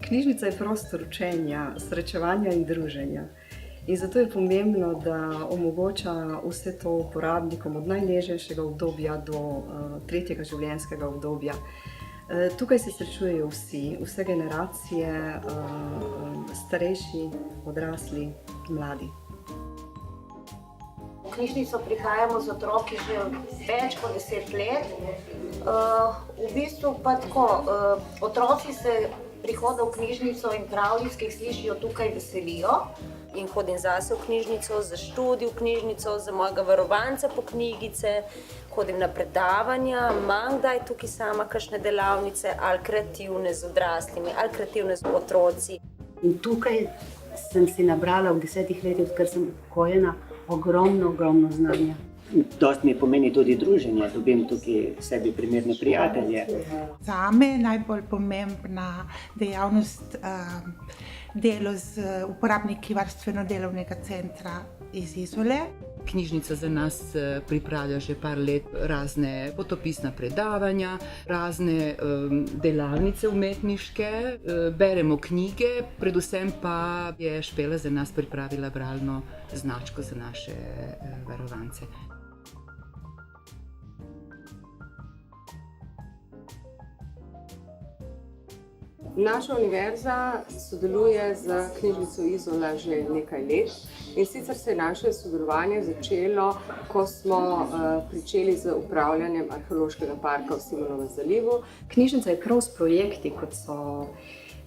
Knjižnica je prostor učenja, srečevanja in druženja. In zato je pomembno, da omogoča vse to uporabnikom od najnežnejšega obdobja do tretjega življenjskega obdobja. Tukaj se srečujejo vsi, vse generacije, starejši, odrasli, mladi. V knjižnico prihajamo z otroki že več kot 10 let. V bistvu pa tako, otroci se prihoda v knjižnico in pravljic, ki jih slišijo tukaj, veselijo. In hodim zase v knjižnico, za študij v knjižnico, za mojega varovanca po knjigice, hodim na predavanja, imam kdaj tukaj sama kakšne delavnice, ali kreativne z odraslimi, ali kreativne z otroci. In tukaj sem si nabrala v 10 letih, odkar sem upokojena, ogromno znanja. Dost mi pomeni tudi druženje, dobim tukaj sebi primerne prijatelje. Zame je najbolj pomembna dejavnost delo z uporabniki varstveno-delovnega centra iz Izole. Knjižnica za nas pripravlja že par let razne potopisna predavanja, razne delavnice umetniške, beremo knjige, predvsem pa je Špela za nas pripravila bralno značko za naše varovance. Naša univerza sodeluje z knjižnico Izola že nekaj let in sicer se je naše sodelovanje začelo, ko smo pričeli z upravljanjem arheološkega parka v Simonovem zalivu. Knjižnica je prav s projekti, kot so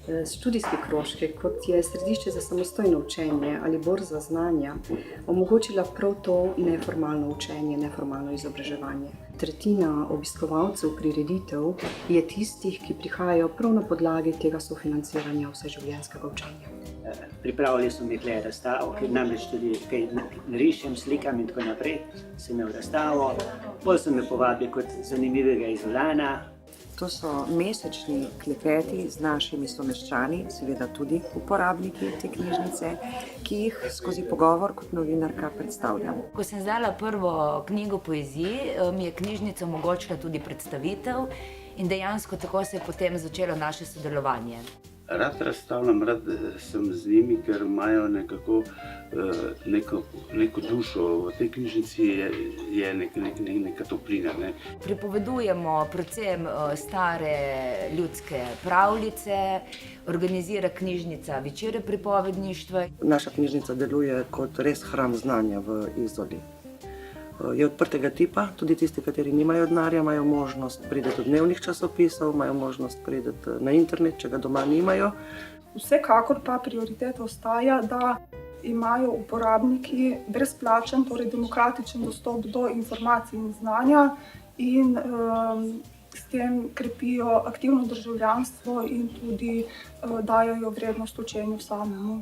študijski krožki, kot je središče za samostojno učenje ali borza znanja, omogočila prav to neformalno učenje, neformalno izobraževanje. Tretjina obiskovalcev prireditev je tistih, ki prihajajo prav na podlagi tega sofinanciranja vseživljenjskega učenja. Pripravili so mi tukaj razstavo, ker namreč tudi kaj rišem, slikam in tako naprej, sem imel razstavo. Bolj so me povabili kot zanimivega Izolana. To so mesečni klepeti z našimi someščani, seveda tudi uporabniki te knjižnice, ki jih skozi pogovor kot novinarka predstavljam. Ko sem izdala prvo knjigo poeziji, mi je knjižnica omogočila tudi predstavitev in dejansko tako se je potem začelo naše sodelovanje. Rad razstavljam, rad sem z njimi, ker imajo nekako neko dušo. V tej knjižnici je neka toplina. Pripovedujemo predvsem stare ljudske pravljice, organizira knjižnica večere pripovedništva. Naša knjižnica deluje kot res hram znanja v Izoli. Je odprtega tipa, tudi tisti, kateri nimajo denarja, imajo možnost priti do dnevnih časopisov, imajo možnost priti na internet, če ga doma nimajo. Vsekakor pa prioriteta ostaja, da imajo uporabniki brezplačen, torej demokratičen dostop do informacij in znanja in s tem krepijo aktivno državljanstvo in tudi dajajo vrednost učenju samemu.